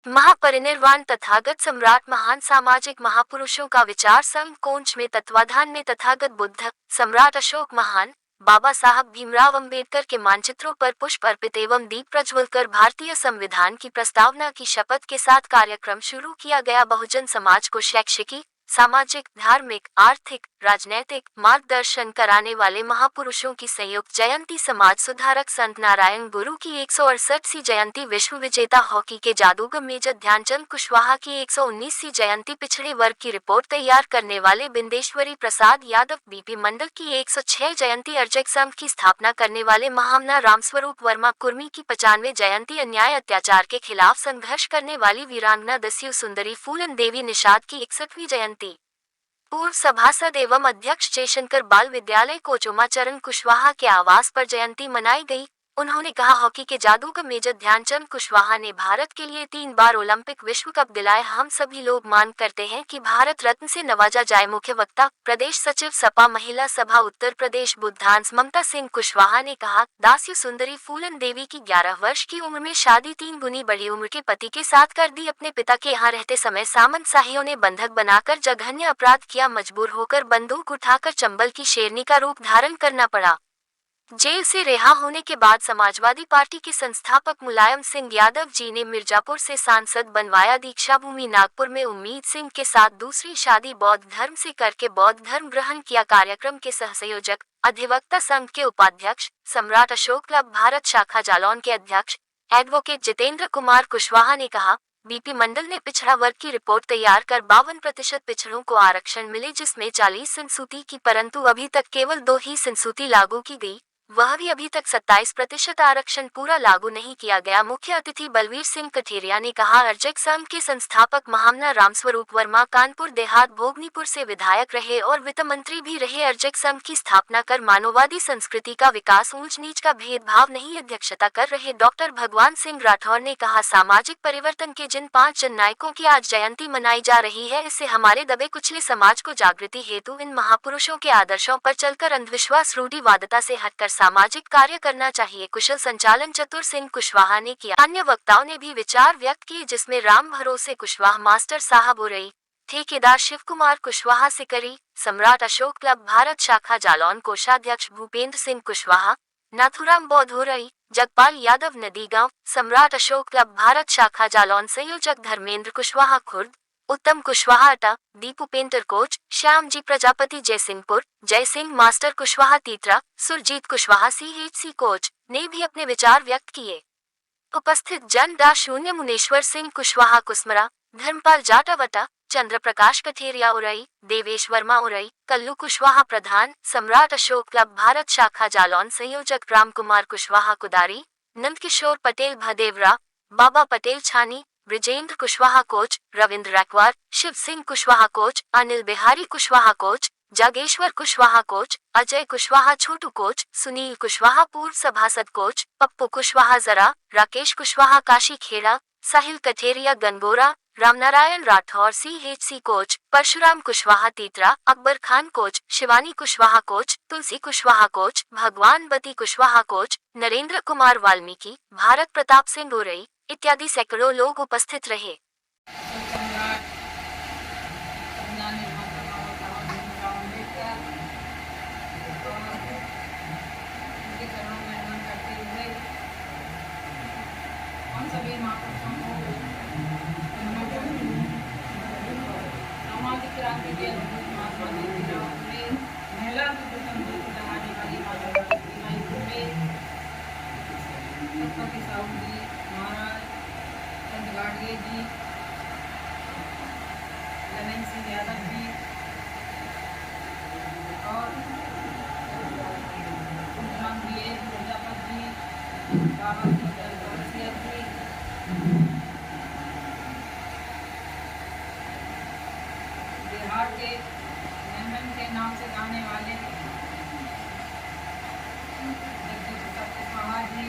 महापरिनिर्वाण तथागत सम्राट महान सामाजिक महापुरुषों का विचार संघ कोंच में तत्वाधान में तथागत बुद्ध सम्राट अशोक महान बाबा साहब भीमराव अंबेडकर के मानचित्रों पर पुष्प अर्पित एवं दीप प्रज्वल कर भारतीय संविधान की प्रस्तावना की शपथ के साथ कार्यक्रम शुरू किया गया। बहुजन समाज को शैक्षिकी सामाजिक धार्मिक आर्थिक राजनैतिक मार्गदर्शन कराने वाले महापुरुषों की संयुक्त जयंती समाज सुधारक संत नारायण गुरु की 168वीं जयंती विश्व विजेता हॉकी के जादूगर मेजर ध्यानचंद कुशवाहा की 119वीं जयंती पिछड़े वर्ग की रिपोर्ट तैयार करने वाले बिंदेश्वरी प्रसाद यादव बीपी मंडल की 106 जयंती अर्जक संघ की स्थापना करने वाले महामना रामस्वरूप वर्मा कुर्मी की 95 जयंती अन्याय अत्याचार के खिलाफ संघर्ष करने वाली वीरांगना दस्यु सुंदरी फूलन देवी निषाद की 61वीं जयंती पूर्व सभासद एवं अध्यक्ष जयशंकर बाल विद्यालय कोचोमाचरण कुशवाहा के आवास पर जयंती मनाई गई। उन्होंने कहा, हॉकी के जादूगर मेजर ध्यानचंद कुशवाहा ने भारत के लिए 3 बार ओलंपिक विश्व कप दिलाए। हम सभी लोग मांग करते हैं कि भारत रत्न से नवाजा जाए। मुख्य वक्ता प्रदेश सचिव सपा महिला सभा उत्तर प्रदेश बुद्धांश ममता सिंह कुशवाहा ने कहा, दास्यु सुंदरी फूलन देवी की 11 वर्ष की उम्र में शादी 3 गुनी बड़ी उम्र के पति के साथ कर दी। अपने पिता के यहाँ रहते समय सामंत शाहियों ने बंधक बनाकर जघन्य अपराध किया। मजबूर होकर बंदूक उठाकर चंबल की शेरनी का रूप धारण करना पड़ा। जेल से रिहा होने के बाद समाजवादी पार्टी के संस्थापक मुलायम सिंह यादव जी ने मिर्जापुर से सांसद बनवाया। दीक्षा भूमि नागपुर में उम्मीद सिंह के साथ दूसरी शादी बौद्ध धर्म से करके बौद्ध धर्म ग्रहण किया। कार्यक्रम के सहसंयोजक अधिवक्ता संघ के उपाध्यक्ष सम्राट अशोक क्लब भारत शाखा जालौन के अध्यक्ष एडवोकेट जितेंद्र कुमार कुशवाहा ने कहा, बीपी मंडल ने पिछड़ा वर्ग की रिपोर्ट तैयार कर 52% पिछड़ों को आरक्षण मिले, जिसमें 40 संसूती की, परंतु अभी तक केवल 2 ही संसूती लागू की गई, वह भी अभी तक 27% आरक्षण पूरा लागू नहीं किया गया। मुख्य अतिथि बलवीर सिंह कठेरिया ने कहा, अर्जक संघ के संस्थापक महामना रामस्वरूप वर्मा कानपुर देहात भोगनीपुर से विधायक रहे और वित्त मंत्री भी रहे। अर्जक संघ की स्थापना कर मानववादी संस्कृति का विकास, ऊंच नीच का भेदभाव नहीं। अध्यक्षता कर रहे डॉक्टर भगवान सिंह राठौर ने कहा, सामाजिक परिवर्तन के जिन 5 जननायकों की आज जयंती मनाई जा रही है, इससे हमारे दबे कुचले समाज को जागृति हेतु इन महापुरुषों के आदर्शों पर चलकर अंधविश्वास रूढ़िवादिता से हटकर सामाजिक कार्य करना चाहिए। कुशल संचालन चतुर सिंह कुशवाहा ने किया। अन्य वक्ताओं ने भी विचार व्यक्त किए, जिसमें राम भरोसे कुशवाहा मास्टर साहब उरई, ठेकेदार शिव कुमार कुशवाहा सिकरी, सम्राट अशोक क्लब भारत शाखा जालौन कोषाध्यक्ष भूपेंद्र सिंह कुशवाहा, नाथुराम बौद्ध उरई, जगपाल यादव नदीगांव, सम्राट अशोक क्लब भारत शाखा जालौन संयोजक Dharmendra Kushwaha Khurd, Uttam Kushwaha Ata, Deepu painter Koch, Shyam ji Prajapati Jaisinghpur, Jai Singh master Kushwaha Titra, Surjeet Kushwaha CHC Koch ने भी अपने विचार व्यक्त किए। उपस्थित जन डा शून्य मुनेश्वर सिंह कुशवाहा कुसमरा, धर्मपाल जाटावटा, चंद्र प्रकाश कठेरिया उरई, देवेश वर्मा उरई, कल्लू कुशवाहा प्रधान, सम्राट अशोक क्लब भारत शाखा जालौन संयोजक राम कुमार कुशवाहा कुदारी, नंदकिशोर पटेल भदेवरा, बाबा पटेल छानी, ब्रिजेंद्र कुशवाहा कोच, रविंद्र रैकवार, शिव सिंह कुशवाहा कोच, अनिल बिहारी कुशवाहा कोच, जागेश्वर कुशवाहा कोच, अजय कुशवाहा छोटू कोच, सुनील कुशवाहा पूर्व सभासद कोच, पप्पू कुशवाहा जरा, राकेश कुशवाहा काशी खेड़ा, साहिल कठेरिया गनगोरा, रामनारायण राठौर CHC कोच, परशुराम कुशवाहा तीतरा, अकबर खान कोच, शिवानी कुशवाहा कोच, तुलसी कुशवाहा कोच, भगवान बती कुशवाहा कोच, नरेंद्र कुमार वाल्मीकि, भारत प्रताप सिंह उरई इत्यादि सैकड़ों लोग उपस्थित रहे। सामाजिक क्रांति के महात्मा ज्योतिराव फुले, महिला की संस्कृति दहाने वाली माता सावित्रीबाई फुले, छत्रपति साहू जी महाराज, चंद गाडगे जी, ललन सिंह यादव जी और राम प्रजापत जी, बाबा जी, बिहार के मेहमान के नाम से गाने वाले जगदीश कुशवाहा जी,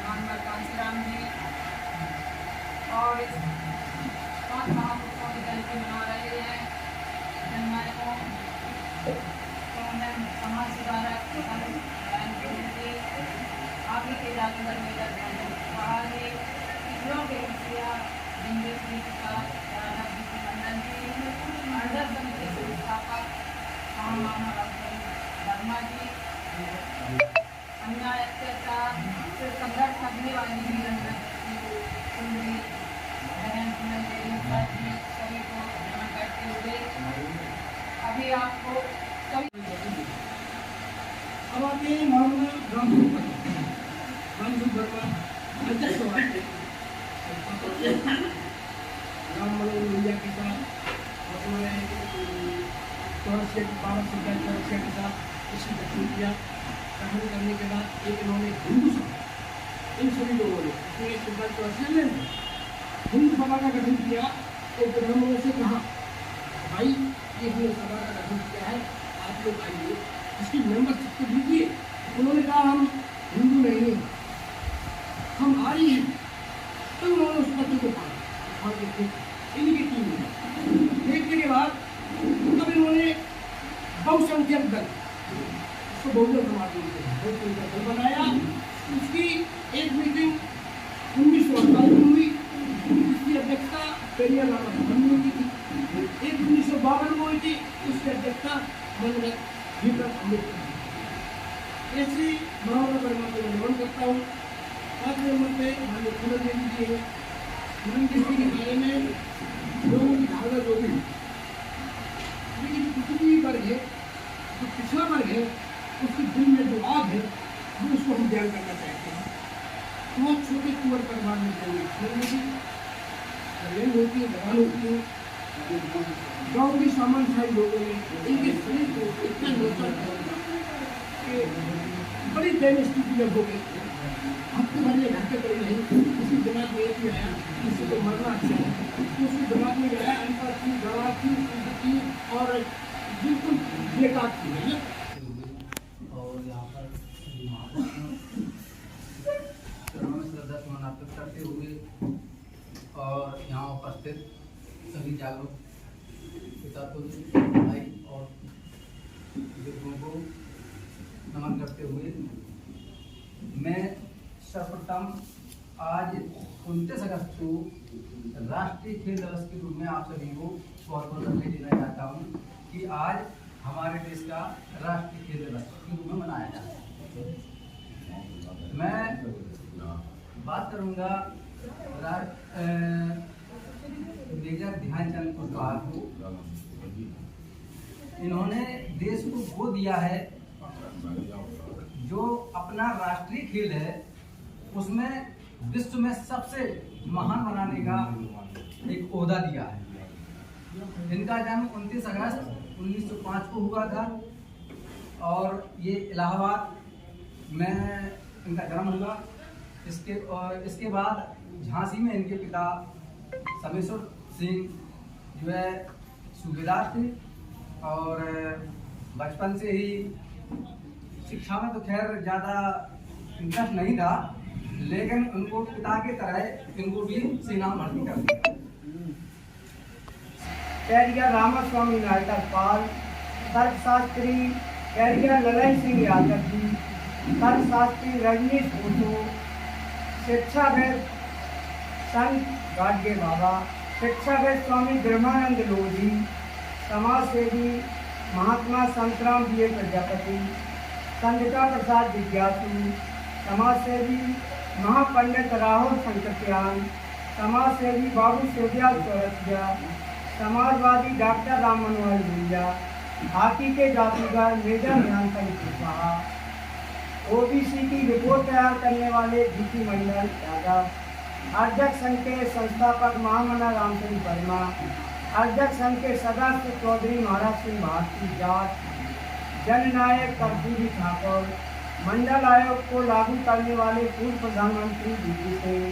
मोहम्मद कांसीराम जी और इस 5 महापुरुषों की जयंती मना रहे हैं। जननायकों समाज सुधारक आगे के जादूगर मेजर ध्यानचंद रंगत सजने वाली भी रंगत सुंदरी बहन सुमन देवी साथी सभी को नमन करते हुए अभी आपको सभी अब आते हैं मामला रामजी वर्मा अध्यक्ष राम मनोहर लोहिया के साथ और उन्होंने चौरसिया की 12 चौरसिया के साथ इसकी गठन किया। गठन करने के बाद एक इन्होंने हिंदू सभा इन सभी लोगों ने अपने सुल्तान चौरसिया में हिंदू सभा का गठन किया। तो ब्राह्मणों से कहा भाई ये हमने सभा का गठन किया है, आप लोग आइए इसकी मेंबरशिप को दीजिए। उन्होंने कहा हम हिंदू नहीं हैं, हम आर्य हैं। तो उन्होंने उस पत्र को पढ़ा और इनकी टीम में देखने के बाद तब इन्होंने बहुसंख्यक दल उसको बहुजन समाज बहुसंख्यक दल बनाया। उसकी एक मीटिंग 1948 में हुई, इसकी अध्यक्षता पेरियार रामास्वामी ने की थी। एक 1952 में हुई थी, उसकी अध्यक्षता मनोहर भीमराव अम्बेडकर ने। ऐसी महाराणा वर्मा को नमन करता हूँ। 5 नंबर पे माननीय फूलन देवी जी है, फूलन देवी के बारे में लोगों की धारणा जो भी, लेकिन किसी भी वर्ग है जो पिछड़ा वर्ग है उसके दिल में जो आग है वो उसको हम ध्यान करना चाहते हैं। बहुत छोटे कुंवर परिवार में जन्म होती है, जवान होती है, गाँव के सामान्य लोगों ने इनके शरीर को इतना नुकसान कि बड़ी दैनिक स्थिति में हो गई। हफ्ते भर ये घर पे पड़ी नहीं, किसी दिमाग में एक आया किसी को मरना अच्छा है, तो उसके दिमाग में आया अनपढ़ थी, गवाह थी और बिल्कुल बेकार थी। और यहाँ पर चरणों में श्रद्धा सुमन अर्पित करते हुए और यहाँ उपस्थित सभी जागरूक पिता भाई और बुजुर्गों को नमन करते हुए मैं सर्वप्रथम आज 29 अगस्त को राष्ट्रीय खेल दिवस के रूप में आप सभी को बहुत बहुत बधाई देना चाहता हूँ कि आज हमारे देश का राष्ट्रीय खेल दिवस के रूप में मनाया जाता है। मैं बात करूँगा मेजर ध्यानचंद कुशवाहा को। इन्होंने देश को वो दिया है जो अपना राष्ट्रीय खेल है उसमें विश्व में सबसे महान बनाने का एक ओहदा दिया है। इनका जन्म 29 अगस्त 1905 को हुआ था और ये इलाहाबाद में इनका जन्म हुआ। इसके बाद झांसी में इनके पिता समेश्वर सिंह जो है सूबेदार थे और बचपन से ही शिक्षा में तो खैर ज़्यादा इंटरेस्ट नहीं था, लेकिन उनको पिता की तरह इनको भी सेना में भर्ती कर दिया। कैरियर रामास्वामी नायकर पाल, तर्कशास्त्री कैरियर ललन सिंह यादव जी, तर्कशास्त्री रजनीश भूसो, शिक्षाविद संत गाडगे बाबा, शिक्षाविद स्वामी ब्रह्मानंद लोधी, समाजसेवी महात्मा संतराम बी प्रजापति, संगीता प्रसाद जिज्ञासु, समाजसेवी महापंडित राहुल संकटियान, समाजसेवी बाबू सेवियाल चौरसिया, समाजवादी डॉक्टर राम मनोहर लोहिया, हाथी के जादूगर मेजर ध्यानचंद कुशवाहा, ओबीसी की रिपोर्ट तैयार करने वाले जीती मंडल यादव, अध्यक्ष संघ के संस्थापक महामना रामचंद्र वर्मा, अध्यक्ष संघ के सदस्य चौधरी महाराज सिंह भारती जाट, जननायक कर्पूरी ठाकुर, मंडल आयोग को लागू करने वाले पूर्व प्रधानमंत्री वीपी सिंह,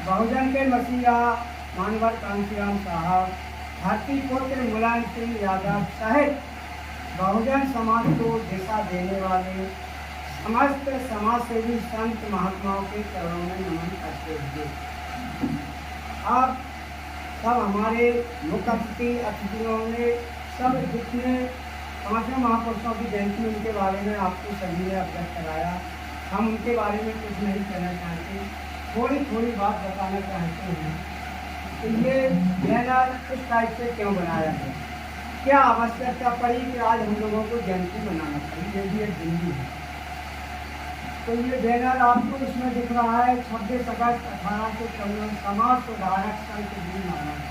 बहुजन के मसीहा मानवर कांशीराम साहब, धरती पुत्र मुलायम सिंह यादव सहित बहुजन समाज को दिशा देने वाले समस्त समाजसेवी संत महात्माओं के चरणों में नमन करते हुए अब सब हमारे मुख्य अतिथियों ने सब जितने पांचों महापुरुषों की जयंती उनके बारे में आपको सभी ने अवगत कराया। हम उनके बारे में कुछ नहीं कहना चाहते, थोड़ी थोड़ी बात बताना चाहते हैं कि ये बैनर किस टाइप से क्यों बनाया है, क्या आवश्यकता पड़ी कि आज हम लोगों को जयंती मनाना चाहिए। ये भी एक जिंदगी है। तो ये बैनर आपको इसमें दिख रहा है 26 अगस्त 1854 समाज सुधारक संत जी महाराज।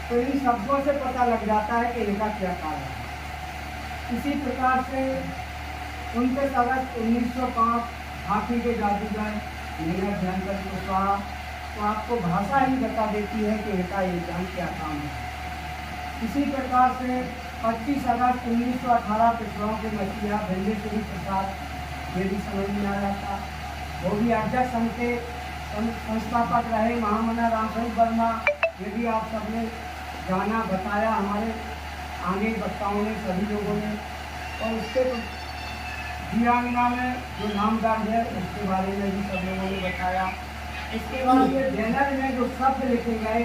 तो इन शब्दों से पता लग जाता है कि इनका क्या कारण है। इसी प्रकार से 29 अगस्त 1905 झांसी के जादूगर मीरा ध्यानचंद कुशवाहा, तो आपको भाषा ही बता देती है कि इनका योगदान क्या काम है। इसी प्रकार से 25 अगस्त 1918 पिछड़ों के मसीहा भिंडेश्वरी प्रसाद, ये भी समझ में आ जाता, वो भी अध्यक्ष संघ के संस्थापक रहे। महामना रामचंद्र वर्मा, ये भी आप सबने जाना बताया हमारे आगे वक्ताओं ने, सभी लोगों ने। और उसके वीरांगना में जो नाम दर्ज है उसके बारे में भी सब लोगों ने बताया। इसके बाद ये बैनर में जो शब्द लिखे गए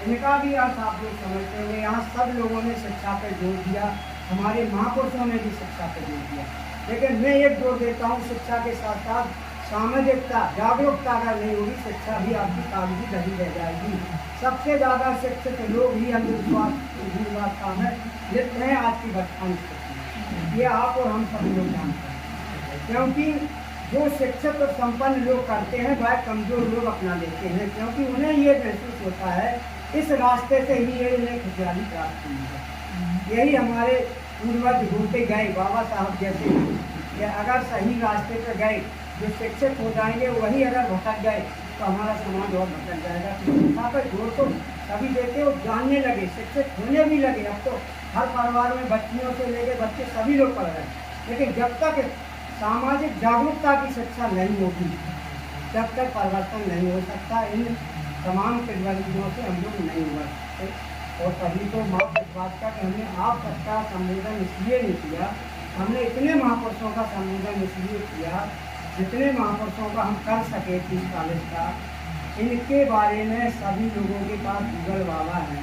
इनका भी अर्थ आप लोग समझते होंगे। यहाँ सब लोगों ने शिक्षा पर जोर दिया, हमारे महापुरुषों ने भी शिक्षा पर जोर दिया। लेकिन मैं एक जोर देता हूँ, शिक्षा के साथ साथ सामाजिकता, जागरूकता अगर नहीं होगी शिक्षा भी आपकी कागजी धरी रह जाएगी। सबसे ज़्यादा शिक्षित लोग ही अंधविश्वास का है लिप्त हैं आज की वर्तमान स्थिति। ये आप और हम सब लोग जानते हैं, क्योंकि जो शिक्षित और संपन्न लोग करते हैं वह कमजोर लोग अपना लेते हैं, क्योंकि उन्हें ये महसूस होता है इस रास्ते से ही ये इन्हें खुशहाली प्राप्त हुई है। यही हमारे पूर्वज होते गए, बाबा साहब जैसे कि अगर सही रास्ते पर गए, जो शिक्षित हो जाएंगे, वही अगर भटक गए तो हमारा समाज और भटक जाएगा। तो शिक्षा पर जोर तो सभी देते हो, जानने लगे, शिक्षित होने भी लगे। अब तो हर परिवार में बच्चियों से लेकर बच्चे सभी लोग पढ़ रहे हैं। लेकिन जब तक सामाजिक जागरूकता की शिक्षा नहीं होगी, जब तक परिवर्तन नहीं हो सकता। इन तमाम प्रतिबंधों से हम लोग नहीं हुआ सकते। और तभी तो माफ इस बात का कि हमने आप सबका संबोधन इसलिए नहीं किया, हमने इतने महापुरुषों का संबोधन इसलिए किया जितने महापुरुषों का हम कर सके 30-40 का। इनके बारे में सभी लोगों के पास गूगल बाबा है,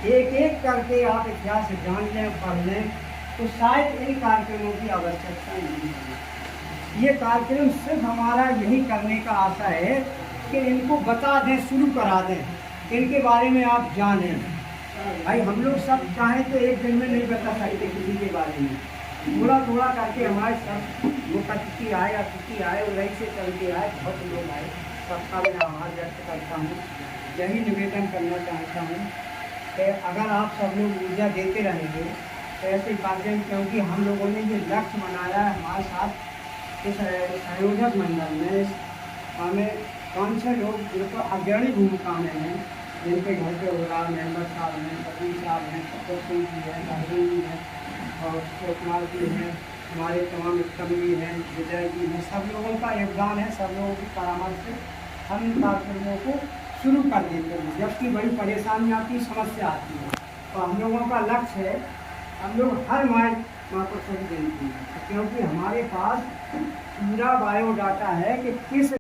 एक एक करके आप इतिहास जान लें, पढ़ लें, तो शायद इन कार्यक्रमों की आवश्यकता नहीं है। ये कार्यक्रम सिर्फ हमारा यही करने का आशा है कि इनको बता दें, शुरू करा दें, इनके बारे में आप जानें। भाई हम लोग सब चाहें तो एक दिन में नहीं बता सकते किसी के बारे में, थोड़ा थोड़ा करके हमारे सब वो कच्ची आए या चुकी आए और रही से चलते आए, बहुत लोग आए, सबका मैं आभार व्यक्त करता हूँ। यही निवेदन करना चाहता हूँ कि अगर आप सब लोग ऊर्जा देते रहेंगे तो ऐसे कार्यक्रम, क्योंकि हम लोगों ने ये लक्ष्य बनाया है हमारे साथ इस संयोजक मंडल में, हमें 5-6 लोग जिनको अग्रणी भूमिका में हैं, जिनके घर के उड़ा मेम्बर साहब हैं, सभी साहब हैं, सतोष सिंह जी हैं, अर्जुन जी हैं और शिव कुमार जी हैं, हमारे तमाम उत्तम जी हैं, विजय जी हैं, सब लोगों का योगदान है। सब लोगों की परामर्श से हम इन कार्यक्रमों को शुरू कर देते हैं। जबकि बड़ी परेशानी आती, समस्या आती है, तो हम लोगों का लक्ष्य है, हम लोग हर महापुरुषों की जयंती है, क्योंकि हमारे पास पूरा बायोडाटा है कि किस